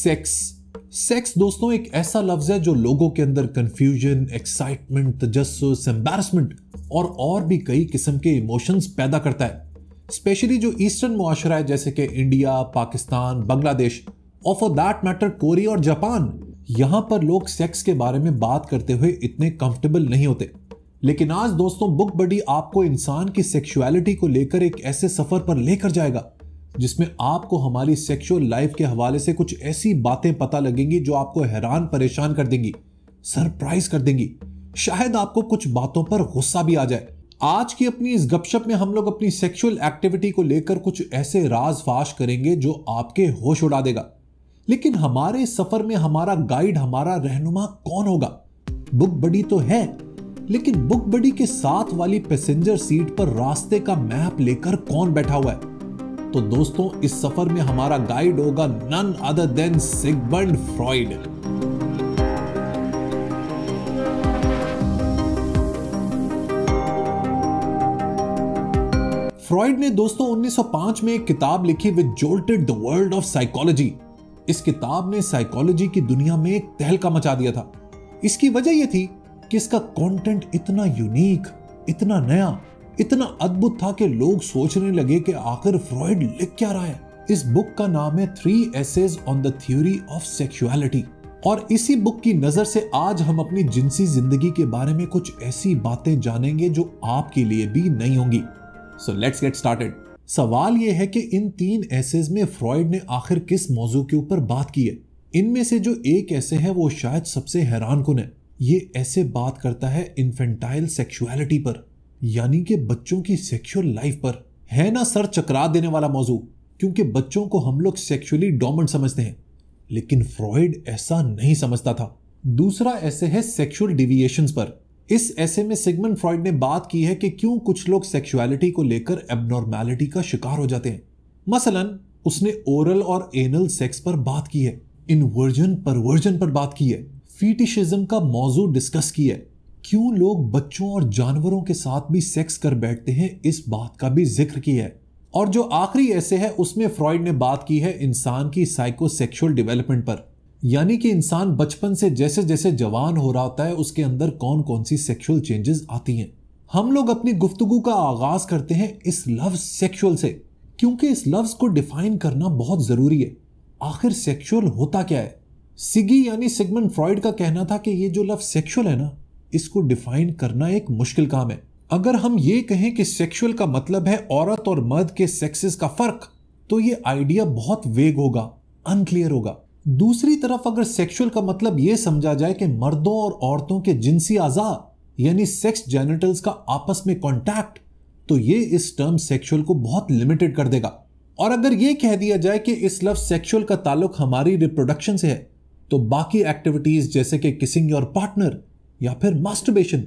Sex sex दोस्तों एक ऐसा लफ्ज है जो लोगों के अंदर कंफ्यूजन, एक्साइटमेंट, तजस्सुस, एम्बैरसमेंट और भी कई किस्म के इमोशंस पैदा करता है। स्पेशली जो ईस्टर्न मुआशरा है जैसे कि इंडिया, पाकिस्तान, बांग्लादेश और फॉर दैट मैटर कोरिया और जापान, यहां पर लोग सेक्स के बारे में बात करते हुए इतने कंफर्टेबल नहीं होते। लेकिन आज दोस्तों बुक बडी आपको इंसान की सेक्सुअलिटी को लेकर एक ऐसे सफर पर लेकर जाएगा जिसमें आपको हमारी सेक्सुअल लाइफ के हवाले से कुछ ऐसी बातें पता लगेंगी जो आपको हैरान परेशान कर देंगी, सरप्राइज कर देंगी, शायद आपको कुछ बातों पर गुस्सा भी आ जाए। आज की अपनी इस गपशप में हम लोग अपनी सेक्सुअल एक्टिविटी को लेकर कुछ ऐसे राज फाश करेंगे जो आपके होश उड़ा देगा। लेकिन हमारे इस सफर में हमारा गाइड, हमारा रहनुमा कौन होगा? बुक बडी तो है, लेकिन बुक बडी के साथ वाली पैसेंजर सीट पर रास्ते का मैप लेकर कौन बैठा हुआ है? तो दोस्तों इस सफर में हमारा गाइड होगा none other than Sigmund Freud. Freud ने दोस्तों 1905 में एक किताब लिखी which jolted the world of psychology. इस किताब ने साइकोलॉजी की दुनिया में एक तहलका मचा दिया था। इसकी वजह यह थी कि इसका कंटेंट इतना यूनिक, इतना नया, इतना अद्भुत था कि लोग सोचने लगे कि आखिर फ्रॉइड लिख क्या रहा है। इस बुक का नाम है 3 Essays on the Theory of Sexuality और इसी बुक की नजर से आज हम अपनी जिनसी जिंदगी के बारे में कुछ ऐसी बातें जानेंगे जो आपके लिए भी नहीं होंगी। So let's get started. सवाल यह है कि इन 3 एसेज में फ्रॉइड ने आखिर किस मौजू के ऊपर बात की है। इनमें से जो एक ऐसे है वो शायद सबसे हैरानकुन है। ये ऐसे बात करता है इन्फेंटाइल सेक्सुअलिटी पर, यानी कि बच्चों की सेक्सुअल लाइफ पर। है ना सर चकरा देने वाला मौजू, क्योंकि बच्चों को हम लोग सेक्सुअली डोमिनेंट समझते हैं, लेकिन फ्रॉइड ऐसा नहीं समझता था। दूसरा ऐसे है सेक्सुअल डिविएशंस पर। इस ऐसे में सिगमंड फ्रॉइड ने बात की है कि क्यों कुछ लोग सेक्सुअलिटी को लेकर एब्नॉर्मैलिटी का शिकार हो जाते हैं। मसलन उसने ओरल और एनल सेक्स पर बात की है, इन्वर्जन परवर्जन पर बात की है, फीटिशिज्म का मौजू डिस्कस की है, क्यों लोग बच्चों और जानवरों के साथ भी सेक्स कर बैठते हैं इस बात का भी जिक्र किया है। और जो आखिरी ऐसे है उसमें फ्रॉइड ने बात की है इंसान की साइकोसेक्सुअल डेवलपमेंट पर, यानी कि इंसान बचपन से जैसे जैसे जवान हो रहा होता है उसके अंदर कौन कौन सी सेक्सुअल चेंजेस आती हैं। हम लोग अपनी गुफ्तगू का आगाज करते हैं इस लफ्ज सेक्सुअल से, क्योंकि इस लफ्ज को डिफाइन करना बहुत जरूरी है। आखिर सेक्सुअल होता क्या है? सिगी यानी सिगमंड फ्रॉइड का कहना था कि ये जो लफ्ज सेक्सुअल है ना, इसको डिफाइन करना एक मुश्किल काम है। अगर हम ये कहें कि सेक्सुअल का मतलब है औरत और मर्द के सेक्सेस का फर्क, तो ये आइडिया बहुत वेग होगा, अनक्लियर होगा। दूसरी तरफ अगर सेक्सुअल का मतलब ये समझा जाए कि मर्दों और औरतों के जिनसी आज़ा यानी सेक्स जेनिटल्स का आपस में कॉन्टैक्ट, तो ये इस टर्म सेक्सुअल को बहुत लिमिटेड कर देगा। और अगर ये कह दिया जाए कि इस लफ्ज सेक्सुअल का ताल्लुक हमारी रिप्रोडक्शन से है, तो बाकी एक्टिविटीज जैसे कि किसिंग योर पार्टनर या फिर मास्टरबेशन,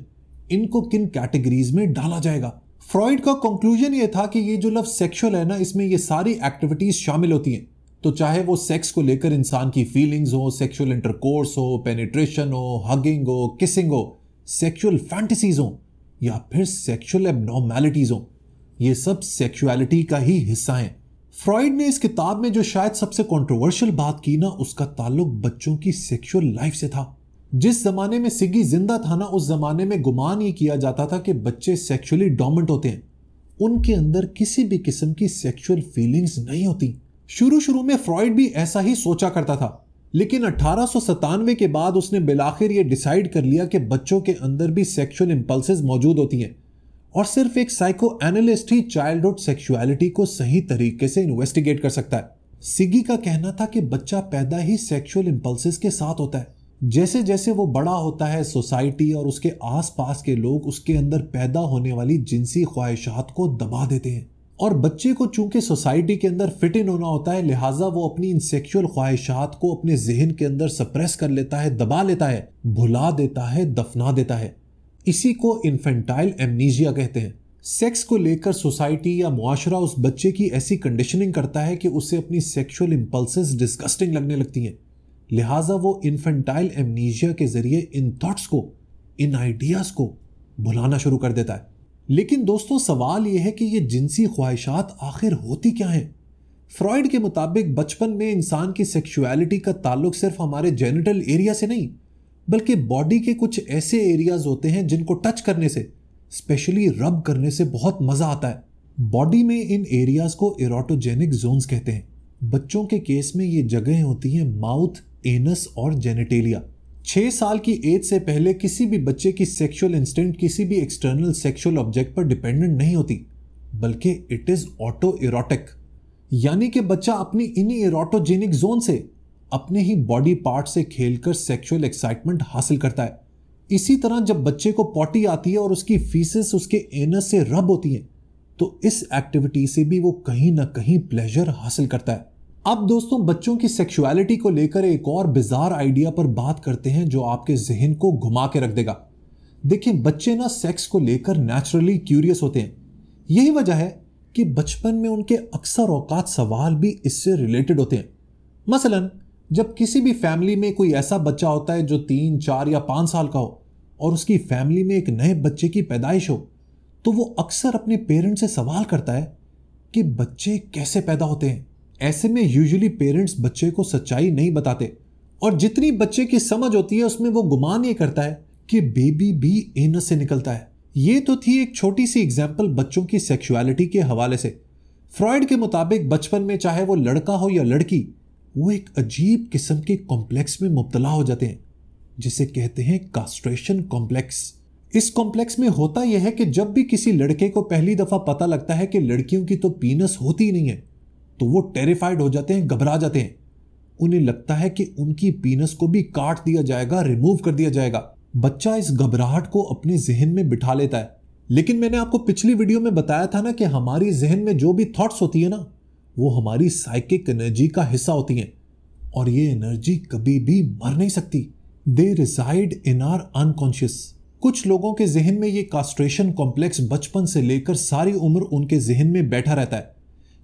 इनको किन कैटेगरीज में डाला जाएगा? फ्रॉइड का कंक्लूजन ये था कि ये जो लफ्ज सेक्सुअल है ना, इसमें ये सारी एक्टिविटीज शामिल होती हैं। तो चाहे वो सेक्स को लेकर इंसान की फीलिंग्स हो, सेक्सुअल इंटरकोर्स हो, पेनिट्रेशन हो, हगिंग हो, किसिंग हो, सेक्सुअल फैंटेसीज हो या फिर सेक्सुअल एब्नॉर्मैलिटीज हो, ये सब सेक्सुअलिटी का ही हिस्सा हैं। फ्रॉइड ने इस किताब में जो शायद सबसे कंट्रोवर्शियल बात की ना, उसका ताल्लुक बच्चों की सेक्सुअल लाइफ से था। जिस जमाने में सिगी जिंदा था ना, उस जमाने में गुमान ये किया जाता था कि बच्चे सेक्सुअली डोमिनेंट होते हैं, उनके अंदर किसी भी किस्म की सेक्सुअल फीलिंग्स नहीं होती। शुरू में फ्रॉइड भी ऐसा ही सोचा करता था, लेकिन 1897 के बाद उसने बिलाखिर ये डिसाइड कर लिया कि बच्चों के अंदर भी सेक्सुअल इंपल्सेस मौजूद होती हैं और सिर्फ एक साइको एनालिस्ट ही चाइल्डहुड सेक्सुअलिटी को सही तरीके से इन्वेस्टिगेट कर सकता है। सिगी का कहना था कि बच्चा पैदा ही सेक्सुअल इंपल्सेस के साथ होता है। जैसे जैसे वो बड़ा होता है, सोसाइटी और उसके आसपास के लोग उसके अंदर पैदा होने वाली जिनसी ख्वाहिशात को दबा देते हैं। और बच्चे को चूंकि सोसाइटी के अंदर फिट इन होना होता है, लिहाजा वो अपनी इन सेक्सुअल ख्वाहिशात को अपने जहन के अंदर सप्रेस कर लेता है, दबा लेता है, भुला देता है, दफना देता है। इसी को इन्फेंटाइल एमनीजिया कहते हैं। सेक्स को लेकर सोसाइटी या मुआशरा उस बच्चे की ऐसी कंडीशनिंग करता है कि उसे अपनी सेक्सुअल इंपल्सेस डिस्गस्टिंग लगने लगती हैं, लिहाजा वो इन्फेंटाइल एमनीजिया के जरिए इन थॉट्स को, इन आइडियाज को भुलाना शुरू कर देता है। लेकिन दोस्तों सवाल यह है कि ये जिनसी ख्वाहिशात आखिर होती क्या हैं? फ्रॉइड के मुताबिक बचपन में इंसान की सेक्सुअलिटी का ताल्लुक सिर्फ हमारे जेनिटल एरिया से नहीं, बल्कि बॉडी के कुछ ऐसे एरियाज होते हैं जिनको टच करने से, स्पेशली रब करने से बहुत मजा आता है। बॉडी में इन एरियाज को एरोटोजेनिक जोन्स कहते हैं। बच्चों के केस में ये जगहें होती हैं माउथ, एनस और जेनिटेलिया। 6 साल की एज से पहले किसी भी बच्चे की सेक्सुअल इंस्टिंक्ट किसी भी एक्सटर्नल सेक्सुअल ऑब्जेक्ट पर डिपेंडेंट नहीं होती, बल्कि इट इज ऑटो एरोटिक, यानी कि बच्चा अपनी इन्हीं एरोटोजेनिक जोन से, अपने ही बॉडी पार्ट से खेलकर सेक्सुअल एक्साइटमेंट हासिल करता है। इसी तरह जब बच्चे को पॉटी आती है और उसकी फीसेस उसके एनस से रब होती हैं, तो इस एक्टिविटी से भी वो कहीं ना कहीं प्लेजर हासिल करता है। अब दोस्तों, बच्चों की सेक्सुअलिटी को लेकर एक और बिजार आइडिया पर बात करते हैं जो आपके जहन को घुमा के रख देगा। देखिए, बच्चे ना सेक्स को लेकर नेचुरली क्यूरियस होते हैं। यही वजह है कि बचपन में उनके अक्सर औकात सवाल भी इससे रिलेटेड होते हैं। मसलन, जब किसी भी फैमिली में कोई ऐसा बच्चा होता है जो 3, 4 या 5 साल का हो और उसकी फैमिली में एक नए बच्चे की पैदाइश हो, तो वो अक्सर अपने पेरेंट्स से सवाल करता है कि बच्चे कैसे पैदा होते हैं। ऐसे में यूजुअली पेरेंट्स बच्चे को सच्चाई नहीं बताते और जितनी बच्चे की समझ होती है उसमें वो गुमान ये करता है कि बेबी भी एनस से निकलता है। ये तो थी एक छोटी सी एग्जाम्पल बच्चों की सेक्सुअलिटी के हवाले से। फ्रॉइड के मुताबिक बचपन में चाहे वो लड़का हो या लड़की, वो एक अजीब किस्म के कॉम्प्लेक्स में मुब्तला हो जाते हैं जिसे कहते हैं कास्ट्रेशन कॉम्प्लेक्स। इस कॉम्प्लेक्स में होता यह है कि जब भी किसी लड़के को पहली दफा पता लगता है कि लड़कियों की तो पीनस होती ही नहीं है, तो वो टेरिफाइड हो जाते हैं, घबरा जाते हैं। उन्हें लगता है कि उनकी पीनस को भी काट दिया जाएगा, रिमूव कर दिया जाएगा। बच्चा इस घबराहट को अपने जहन में बिठा लेता है। लेकिन मैंने आपको पिछली वीडियो में बताया था ना कि हमारी जहन में जो भी थॉट्स होती है ना, वो हमारी साइकिक एनर्जी का हिस्सा होती हैं और ये एनर्जी कभी भी मर नहीं सकती। दे रिसाइड इन आवर अनकॉन्शियस। कुछ लोगों के जहन में ये कास्ट्रेशन कॉम्प्लेक्स बचपन से लेकर सारी उम्र उनके जहन में बैठा रहता है।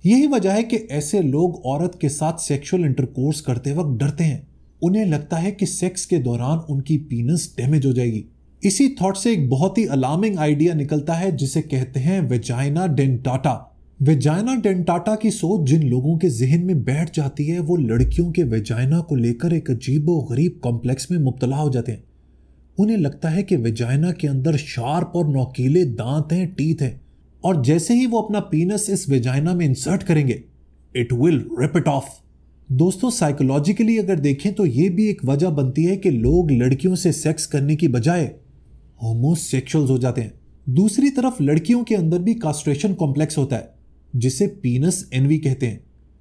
यही वजह है कि ऐसे लोग औरत के साथ सेक्सुअल इंटरकोर्स करते वक्त डरते हैं। उन्हें लगता है कि सेक्स के दौरान उनकी पीनस डैमेज हो जाएगी। इसी थॉट से एक बहुत ही अलार्मिंग आइडिया निकलता है जिसे कहते हैं वेजाइना डेंटाटा। वेजाइना डेंटाटा की सोच जिन लोगों के जहन में बैठ जाती है, वो लड़कियों के वेजाइना को लेकर एक अजीबो गरीब कॉम्प्लेक्स में मुब्तला हो जाते हैं। उन्हें लगता है कि वेजाइना के अंदर शार्प और नोकीले दांत हैं, टीथ हैं, और जैसे ही वो अपना पीनस इस वेजाइना में इंसर्ट करेंगे, it will rip it off. दोस्तों, साइकोलॉजिकली अगर देखें तो ये भी एक वजह बनती है कि लोग लड़कियों से सेक्स करने की बजाय होमोसेक्सुअल्स हो जाते हैं। दूसरी तरफ लड़कियों के अंदर भी कास्ट्रेशन कॉम्प्लेक्स होता है जिसे पीनस एनवी कहते हैं।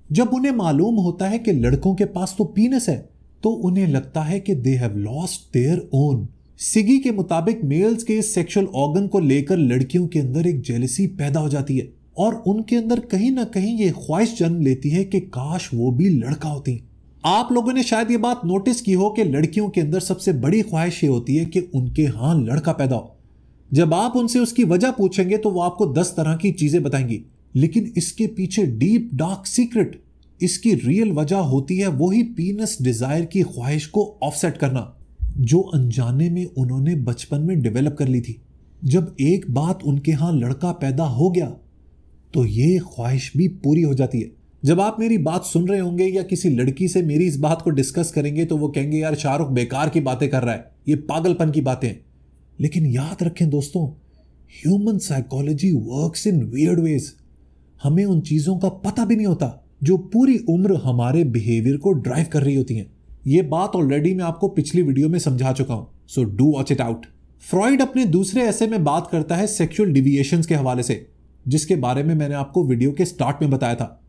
जब उन्हें मालूम होता है कि लड़कों के पास तो पीनस है, तो उन्हें लगता है कि they have lost their own. Siggy के मुताबिक मेल्स के इस सेक्सुअल ऑर्गन को लेकर लड़कियों के अंदर एक जेलसी पैदा हो जाती है और उनके अंदर कहीं ना कहीं ये ख्वाहिश जन्म लेती है कि काश वो भी लड़का होती। आप लोगों ने शायद ये बात नोटिस की हो कि लड़कियों के अंदर सबसे बड़ी ख्वाहिश ये होती है कि उनके यहाँ लड़का पैदा हो। जब आप उनसे उसकी वजह पूछेंगे तो वो आपको 10 तरह की चीजें बताएंगी, लेकिन इसके पीछे डीप डार्क सीक्रेट, इसकी रियल वजह होती है वही पीनस डिजायर की ख्वाहिश को ऑफसेट करना, जो अनजाने में उन्होंने बचपन में डेवलप कर ली थी। जब एक बात उनके यहाँ लड़का पैदा हो गया तो ये ख्वाहिश भी पूरी हो जाती है। जब आप मेरी बात सुन रहे होंगे या किसी लड़की से मेरी इस बात को डिस्कस करेंगे तो वो कहेंगे यार शाहरुख बेकार की बातें कर रहा है, ये पागलपन की बातें। लेकिन याद रखें दोस्तों, human psychology works in weird ways. हमें उन चीजों का पता भी नहीं होता जो पूरी उम्र हमारे बिहेवियर को ड्राइव कर रही होती हैं। ये बात ऑलरेडी मैं आपको पिछली वीडियो में समझा चुका हूं, so do watch it out. Freud अपने दूसरे ऐसे में बात करता है सेक्सुअल डिविएशंस के हवाले से, जिसके बारे में मैंने आपको वीडियो के स्टार्ट में बताया था।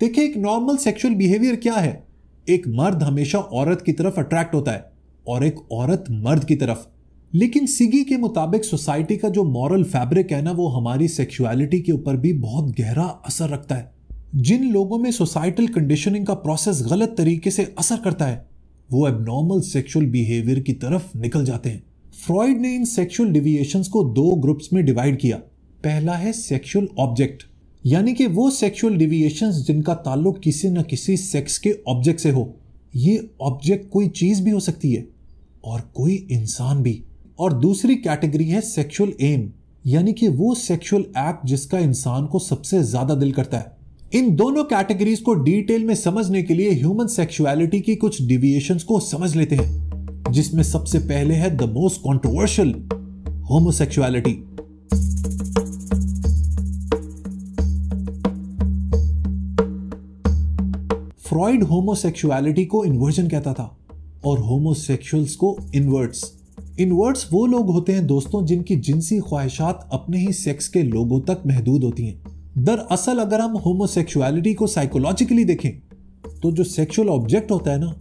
देखिए, एक नॉर्मल सेक्सुअल बिहेवियर क्या है। एक मर्द हमेशा औरत की तरफ अट्रैक्ट होता है और एक औरत मर्द की तरफ। लेकिन सिगी के मुताबिक सोसाइटी का जो मॉरल फैब्रिक है ना, वो हमारी सेक्सुअलिटी के ऊपर भी बहुत गहरा असर रखता है। जिन लोगों में सोसाइटल कंडीशनिंग का प्रोसेस गलत तरीके से असर करता है, वो एबनॉर्मल सेक्सुअल बिहेवियर की तरफ निकल जाते हैं। फ्रॉइड ने इन सेक्सुअल डिविएशंस को 2 ग्रुप्स में डिवाइड किया। पहला है सेक्सुअल ऑब्जेक्ट, यानी कि वो सेक्सुअल डिविएशंस जिनका ताल्लुक किसी न किसी सेक्स के ऑब्जेक्ट से हो। ये ऑब्जेक्ट कोई चीज भी हो सकती है और कोई इंसान भी। और दूसरी कैटेगरी है सेक्सुअल एम, यानी कि वो सेक्सुअल एक्ट जिसका इंसान को सबसे ज्यादा दिल करता है। इन दोनों कैटेगरीज को डिटेल में समझने के लिए ह्यूमन सेक्सुअलिटी की कुछ डिविएशंस को समझ लेते हैं, जिसमें सबसे पहले है the most controversial, homosexuality. Freud homosexuality को इन्वर्जन कहता था और होमोसेक्सुअल्स को इनवर्ट्स। इनवर्ट्स वो लोग होते हैं दोस्तों जिनकी जिनसी ख्वाहिशात अपने ही सेक्स के लोगों तक महदूद होती हैं। दरअसल अगर हम होमोसेक्सुअलिटी को साइकोलॉजिकली देखें तो जो सेक्सुअल ऑब्जेक्ट होता है ना,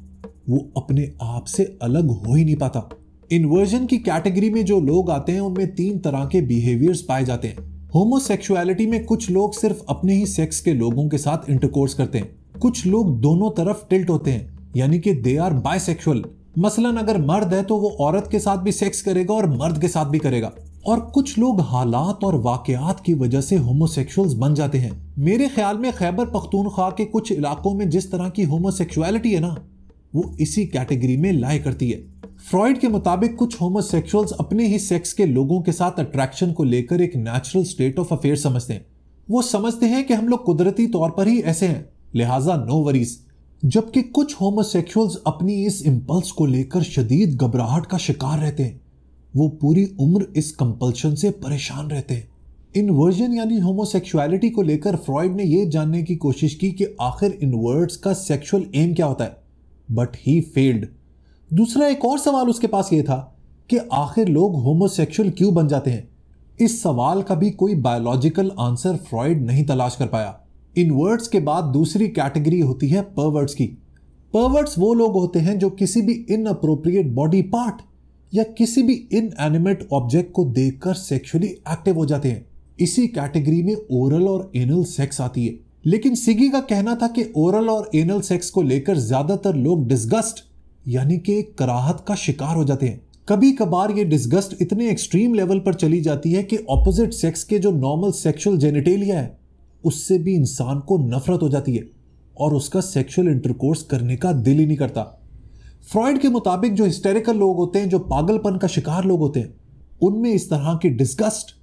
वो अपने आप से अलग हो ही नहीं पाता। इन्वर्जन की कैटेगरी में जो लोग आते हैं उनमें 3 तरह के बिहेवियर्स पाए जाते हैं। होमोसेक्सुअलिटी में कुछ लोग सिर्फ अपने ही सेक्स के लोगों के साथ इंटरकोर्स करते हैं, कुछ लोग दोनों तरफ टिल्ट होते हैं, यानी कि दे आर बाइसेक्सुअल। मसलन अगर मर्द है तो वो औरत के साथ भी सेक्स करेगा और मर्द के साथ भी करेगा। और कुछ लोग हालात और वाकयात की वजह से होमोसेक्सुअल्स बन जाते हैं। मेरे ख्याल में खैबर पख्तूनख्वा के कुछ इलाकों में जिस तरह की होमोसेक्सुअलिटी है ना, वो इसी कैटेगरी में लाई करती है। फ्रॉइड के मुताबिक कुछ होमोसेक्सुअल्स अपने ही सेक्स के लोगों के साथ अट्रैक्शन को लेकर एक नेचुरल स्टेट ऑफ अफेयर समझते हैं। वो समझते हैं कि हम लोग कुदरती तौर पर ही ऐसे हैं, लिहाजा नो वरीज। जबकि कुछ होमोसेक्सुअल्स अपनी इस इंपल्स को लेकर शदीद घबराहट का शिकार रहते हैं। वो पूरी उम्र इस कंपल्शन से परेशान रहते हैं। इन्वर्जन यानी होमोसेक्सुअलिटी को लेकर फ्रॉइड ने यह जानने की कोशिश की कि आखिर इन्वर्ट्स का सेक्सुअल एम क्या होता है, बट ही फेल्ड। दूसरा एक और सवाल उसके पास यह था कि आखिर लोग होमोसेक्सुअल क्यों बन जाते हैं। इस सवाल का भी कोई बायोलॉजिकल आंसर फ्रॉइड नहीं तलाश कर पाया। इनवर्ट्स के बाद दूसरी कैटेगरी होती है परवर्ट्स की। परवर्ट्स वो लोग होते हैं जो किसी भी इनअप्रोप्रिएट बॉडी पार्ट या किसी भी इनएनिमेट ऑब्जेक्ट को देखकर सेक्सुअली एक्टिव हो जाते हैं। इसी कैटेगरी में ओरल और एनल सेक्स आती है। लेकिन सिगी का कहना था कि ओरल और एनल सेक्स को लेकर ज्यादातर लोग डिस्गस्ट यानी कि एक कराहत का शिकार हो जाते हैं। कभी कभार ये डिस्गस्ट इतने एक्सट्रीम लेवल पर चली जाती है कि ऑपोजिट सेक्स के जो नॉर्मल सेक्सुअल जेनिटेलिया है उससे भी इंसान को नफरत हो जाती है और उसका सेक्सुअल इंटरकोर्स करने का दिल ही नहीं करता। फ्रॉइड के मुताबिक जो हिस्टेरिकल लोग होते हैं, जो पागलपन का शिकार लोग होते हैं, उनमें इस तरह की डिस्गस्ट,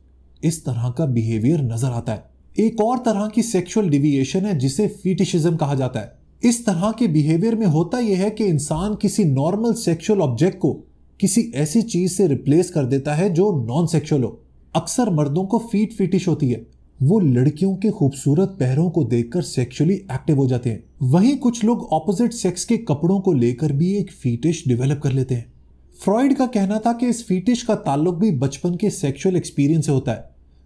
इस तरह का बिहेवियर नजर आता है। एक और तरह की सेक्सुअल डिविएशन है जिसे फीटिशिज्म कहा जाता है। इस तरह के बिहेवियर में होता यह है कि इंसान किसी नॉर्मल सेक्सुअल ऑब्जेक्ट को किसी ऐसी चीज से रिप्लेस कर देता है जो नॉन सेक्सुअल हो। अक्सर मर्दों को फीट फीटिश होती है, वो लड़कियों के खूबसूरत पैरों को देखकर सेक्सुअली एक्टिव हो जाते हैं। वहीं कुछ लोग ऑपोजिट सेक्स के कपड़ों को लेकर भी एक फीटिश डेवलप कर लेते हैं। फ्रॉइड का कहना था कि इस फीटिश का ताल्लुक भी बचपन के सेक्सुअल एक्सपीरियंस से होता है,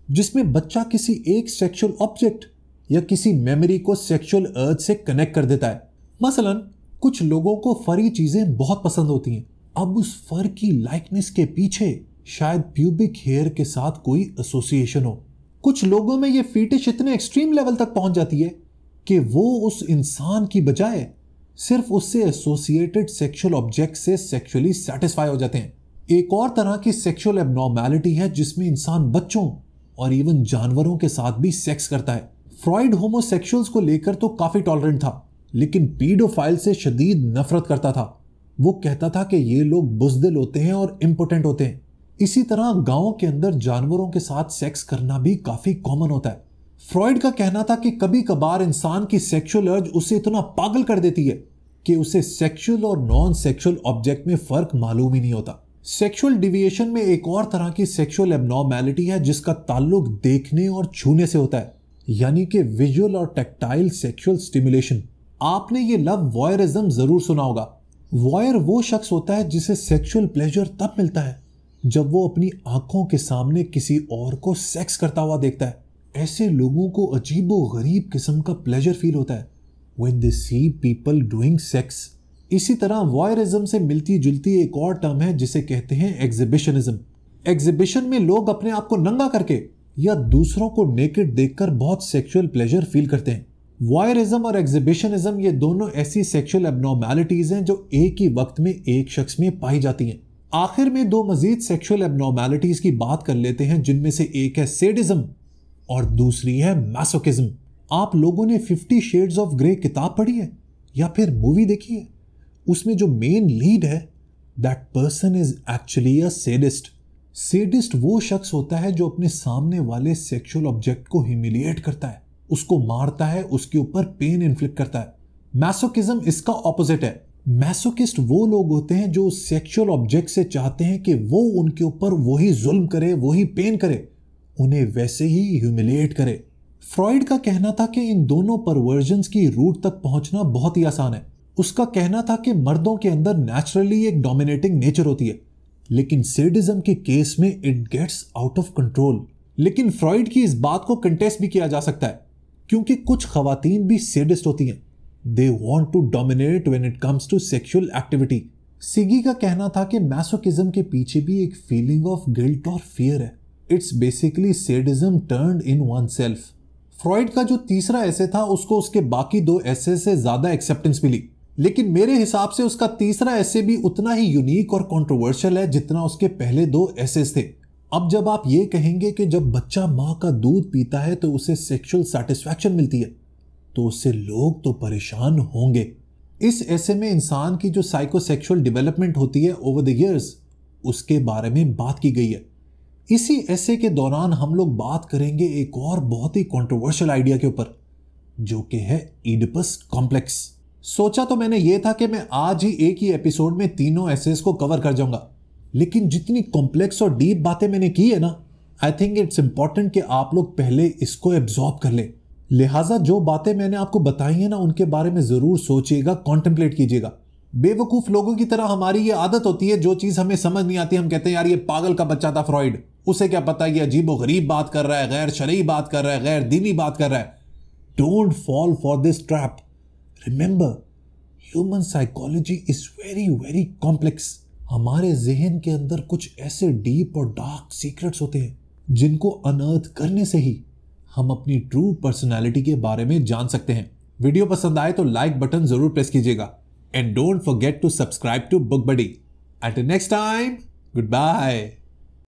जिसमें बच्चा किसी एक सेक्सुअल ऑब्जेक्ट या किसी मेमोरी को सेक्सुअल अर्ज से कनेक्ट कर देता है। मसलन कुछ लोगों को फरी चीजें बहुत पसंद होती हैं। अब उस फर की लाइकनेस के पीछे शायद प्यूबिक हेयर के साथ कोई एसोसिएशन हो। कुछ लोगों में यह फीटिश इतने एक्सट्रीम लेवल तक पहुंच जाती है कि वो उस इंसान की बजाय सिर्फ उससे एसोसिएटेड सेक्सुअल ऑब्जेक्ट से सेक्सुअली सेटिस्फाई हो जाते हैं। एक और तरह की सेक्सुअल एब्नॉर्मैलिटी है जिसमें इंसान बच्चों और इवन जानवरों के साथ भी सेक्स करता है। फ्रॉइड होमोसेक्सुअल्स को लेकर तो काफी टॉलरेंट था, लेकिन पीडोफाइल से शदीद नफरत करता था। वो कहता था कि ये लोग बुज़दिल होते हैं और इम्पोटेंट होते हैं। इसी तरह गांवों के अंदर जानवरों के साथ सेक्स करना भी काफी कॉमन होता है। फ्रॉइड का कहना था कि कभी कभार इंसान की सेक्सुअल अर्ज उसे इतना पागल कर देती है कि उसे सेक्सुअल और नॉन सेक्सुअल ऑब्जेक्ट में फर्क मालूम ही नहीं होता। सेक्सुअल डिविएशन में एक और तरह की सेक्सुअल एब्नॉर्मैलिटी है जिसका ताल्लुक देखने और छूने से होता है, यानी कि विजुअल और टैक्टाइल सेक्सुअल स्टिमुलेशन। आपने ये लव वॉयरिज्म जरूर सुना होगा। वॉयर वो शख्स होता है जिसे सेक्सुअल प्लेजर तब मिलता है जब वो अपनी आंखों के सामने किसी और को सेक्स करता हुआ देखता है। ऐसे लोगों को अजीबो गरीब किस्म का प्लेजर फील होता है when they see people doing sex। इसी तरह वॉयरिज्म से मिलती जुलती एक और टर्म है जिसे कहते हैं एग्जिबिशनिज्म। एग्जिबिशन में लोग अपने आप को नंगा करके या दूसरों को नेकेड देखकर बहुत सेक्सुअल प्लेजर फील करते हैं। वॉयरिज्म और एग्जिबिशनिज्म ये दोनों ऐसी सेक्सुअल एब्नॉर्मैलिटीज हैं जो एक ही वक्त में एक शख्स में पाई जाती हैं। आखिर में दो मजीद सेक्सुअल एब्नॉर्मैलिटीज की बात कर लेते हैं, जिनमें से एक है सैडिज्म और दूसरी है मैसोकिज्म। आप लोगों ने 50 शेड्स ऑफ ग्रे किताब पढ़ी है या फिर मूवी देखी है? उसमें जो मेन लीड है, that person is actually a sadist. Sadist वो शख्स होता है जो अपने सामने वाले सेक्सुअल ऑब्जेक्ट को ह्यूमिलिएट करता है, उसको मारता है, उसके ऊपर पेन इन्फ्लिक्ट करता है। मैसोकिज्म इसका ऑपोजिट है। मैसोकिस्ट वो लोग होते हैं जो सेक्सुअल ऑब्जेक्ट से चाहते हैं कि वो उनके ऊपर वही जुल्म करे, वही पेन करे, उन्हें वैसे ही ह्यूमिलिएट करे। फ्रॉइड का कहना था कि इन दोनों परवर्जन्स की रूट तक पहुंचना बहुत ही आसान है। उसका कहना था कि मर्दों के अंदर नेचुरली एक डोमिनेटिंग नेचर होती है, लेकिन सेडिज्म के केस में it gets out of control. लेकिन फ्रॉइड की इस बात को कंटेस्ट भी किया जा सकता है, क्योंकि कुछ खवातीन भी सेडिस्ट होती हैं। They want to dominate when it comes to sexual activity. Siggy का कहना था कि मैसोकिज्म के पीछे भी एक फीलिंग ऑफ गिल्ट और फियर है। It's basically sadism turned in oneself. Freud का जो तीसरा ऐसे था उसको उसके बाकी 2 ऐसे से ज्यादा एक्सेप्टेंस मिली, लेकिन मेरे हिसाब से उसका तीसरा ऐसे भी उतना ही यूनिक और कंट्रोवर्शियल है जितना उसके पहले 2 ऐसेस थे। अब जब आप ये कहेंगे कि जब बच्चा माँ का दूध पीता है तो उसे सेक्सुअल सैटिस्फैक्शन मिलती है, तो उससे लोग तो परेशान होंगे। इस ऐसे में इंसान की जो साइकोसेक्सुअल डेवलपमेंट होती है ओवर द इयर्स, उसके बारे में बात की गई है। इसी ऐसे के दौरान हम लोग बात करेंगे एक और बहुत ही कंट्रोवर्शियल आइडिया के ऊपर, जो कि है इडिपस कॉम्प्लेक्स। सोचा तो मैंने ये था कि मैं आज ही एक ही एपिसोड में तीनों एसेस को कवर कर जाऊंगा, लेकिन जितनी कॉम्प्लेक्स और डीप बातें मैंने की है ना, आई थिंक इट्स इंपॉर्टेंट कि आप लोग पहले इसको एब्जॉर्ब कर लें। लिहाजा जो बातें मैंने आपको बताई है ना, उनके बारे में जरूर सोचिएगा, कॉन्टेम्पलेट कीजिएगा। बेवकूफ लोगों की तरह हमारी ये आदत होती है, जो चीज हमें समझ नहीं आती हम कहते हैं यार ये पागल का बच्चा था फ्रॉइड, उसे क्या पता, ये अजीबो गरीब बात कर रहा है, गैर शरई बात कर रहा है, गैर दीनी बात कर रहा है। Don't fall for this trap. Remember, human psychology is very very complex. हमारे जहन के अंदर कुछ ऐसे डीप और डार्क सीक्रेट्स होते हैं जिनको अनअर्थ करने से ही हम अपनी ट्रू पर्सनालिटी के बारे में जान सकते हैं। वीडियो पसंद आए तो लाइक बटन जरूर प्रेस कीजिएगा, and don't forget to subscribe to book buddy. Until next time, goodbye.